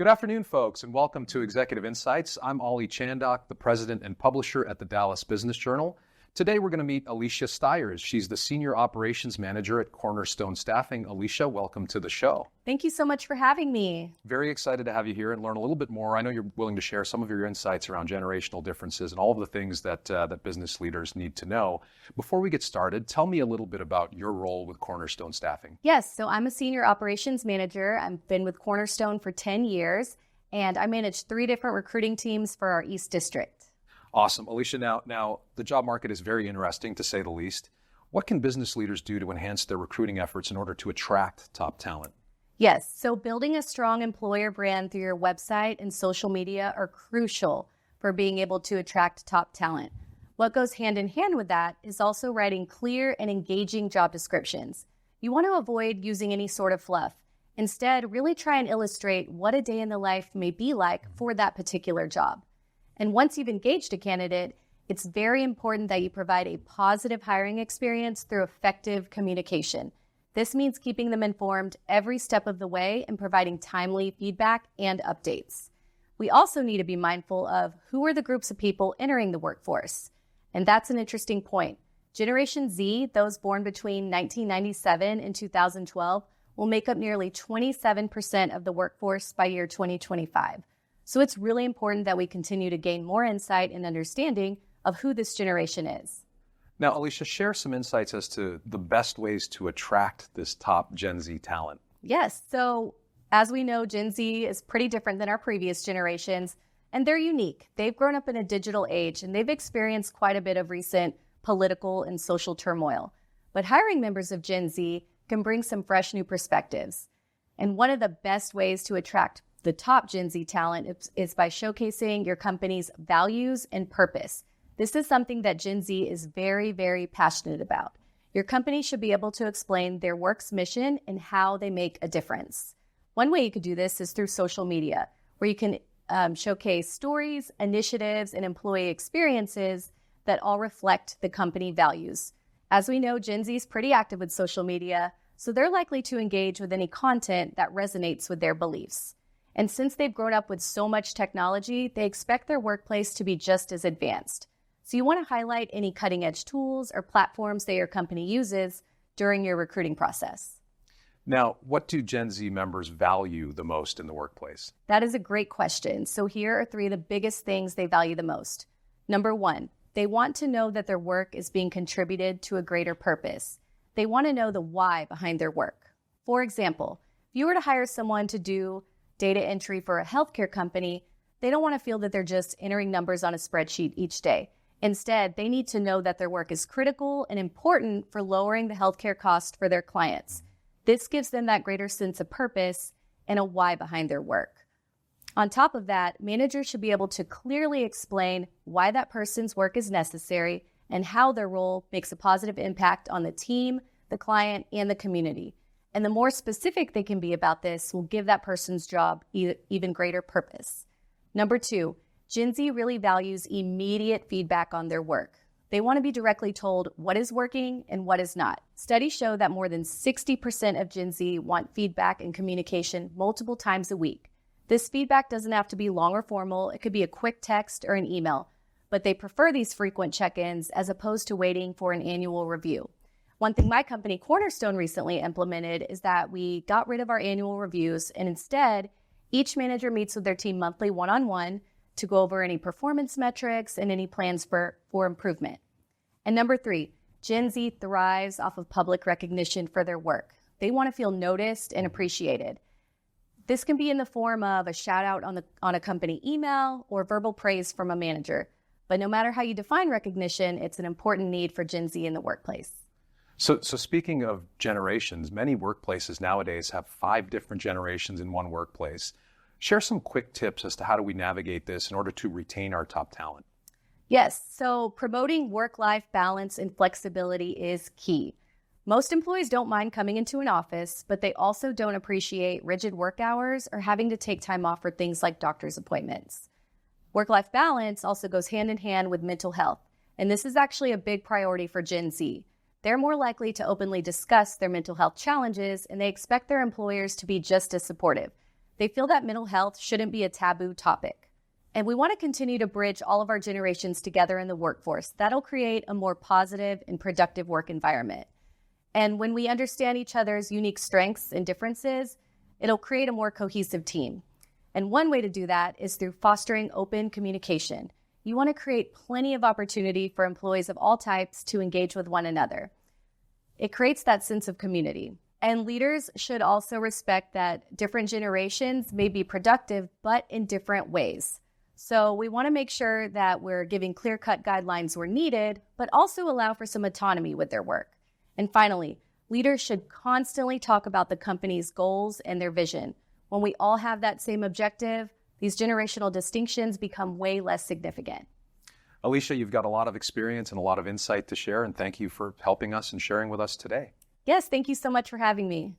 Good afternoon, folks, and welcome to Executive Insights. I'm Ollie, Chandhok, the president and publisher at the Dallas Business Journal. Today, we're going to meet Alicia Styers. She's the senior operations manager at CornerStone Staffing. Alicia, welcome to the show. Thank you so much for having me. Very excited to have you here and learn a little bit more. I know you're willing to share some of your insights around generational differences and all of the things that business leaders need to know. Before we get started, tell me a little bit about your role with CornerStone Staffing. Yes, so I'm a senior operations manager. I've been with Cornerstone for 10 years, and I manage 3 different recruiting teams for our East District. Awesome. Alicia, now the job market is very interesting, to say the least. What can business leaders do to enhance their recruiting efforts in order to attract top talent? Yes, so building a strong employer brand through your website and social media are crucial for being able to attract top talent. What goes hand in hand with that is also writing clear and engaging job descriptions. You want to avoid using any sort of fluff. Instead, really try and illustrate what a day in the life may be like for that particular job. And once you've engaged a candidate, it's very important that you provide a positive hiring experience through effective communication. This means keeping them informed every step of the way and providing timely feedback and updates. We also need to be mindful of who are the groups of people entering the workforce. And that's an interesting point. Generation Z, those born between 1997 and 2012, will make up nearly 27% of the workforce by year 2025. So it's really important that we continue to gain more insight and understanding of who this generation is. Now, Alicia, share some insights as to the best ways to attract this top Gen Z talent. Yes, so as we know, Gen Z is pretty different than our previous generations, and they're unique. They've grown up in a digital age, and they've experienced quite a bit of recent political and social turmoil. But hiring members of Gen Z can bring some fresh new perspectives. And one of the best ways to attract the top Gen Z talent is by showcasing your company's values and purpose. This is something that Gen Z is very, very passionate about. Your company should be able to explain their work's mission and how they make a difference. One way you could do this is through social media, where you can showcase stories, initiatives, and employee experiences that all reflect the company values. As we know, Gen Z is pretty active with social media, so they're likely to engage with any content that resonates with their beliefs. And since they've grown up with so much technology, they expect their workplace to be just as advanced. So you want to highlight any cutting-edge tools or platforms that your company uses during your recruiting process. Now, what do Gen Z members value the most in the workplace? That is a great question. So here are 3 of the biggest things they value the most. Number 1, they want to know that their work is being contributed to a greater purpose. They want to know the why behind their work. For example, if you were to hire someone to do data entry for a healthcare company, they don't want to feel that they're just entering numbers on a spreadsheet each day. Instead, they need to know that their work is critical and important for lowering the healthcare cost for their clients. This gives them that greater sense of purpose and a why behind their work. On top of that, managers should be able to clearly explain why that person's work is necessary and how their role makes a positive impact on the team, the client, and the community. And the more specific they can be about this will give that person's job even greater purpose. Number 2, Gen Z really values immediate feedback on their work. They want to be directly told what is working and what is not. Studies show that more than 60% of Gen Z want feedback and communication multiple times a week. This feedback doesn't have to be long or formal. It could be a quick text or an email, but they prefer these frequent check-ins as opposed to waiting for an annual review. One thing my company, Cornerstone, recently implemented is that we got rid of our annual reviews, and instead, each manager meets with their team monthly one-on-one to go over any performance metrics and any plans for improvement. And number 3, Gen Z thrives off of public recognition for their work. They want to feel noticed and appreciated. This can be in the form of a shout out on a company email or verbal praise from a manager. But no matter how you define recognition, it's an important need for Gen Z in the workplace. So speaking of generations, many workplaces nowadays have 5 different generations in one workplace. Share some quick tips as to how do we navigate this in order to retain our top talent. Yes, so promoting work-life balance and flexibility is key. Most employees don't mind coming into an office, but they also don't appreciate rigid work hours or having to take time off for things like doctor's appointments. Work-life balance also goes hand in hand with mental health, and this is actually a big priority for Gen Z. They're more likely to openly discuss their mental health challenges, and they expect their employers to be just as supportive. They feel that mental health shouldn't be a taboo topic. And we want to continue to bridge all of our generations together in the workforce. That'll create a more positive and productive work environment. And when we understand each other's unique strengths and differences, it'll create a more cohesive team. And one way to do that is through fostering open communication. You want to create plenty of opportunity for employees of all types to engage with one another. It creates that sense of community. And leaders should also respect that different generations may be productive, but in different ways. So we want to make sure that we're giving clear-cut guidelines where needed, but also allow for some autonomy with their work. And finally, leaders should constantly talk about the company's goals and their vision. When we all have that same objective, these generational distinctions become way less significant. Alicia, you've got a lot of experience and a lot of insight to share, and thank you for helping us and sharing with us today. Yes, thank you so much for having me.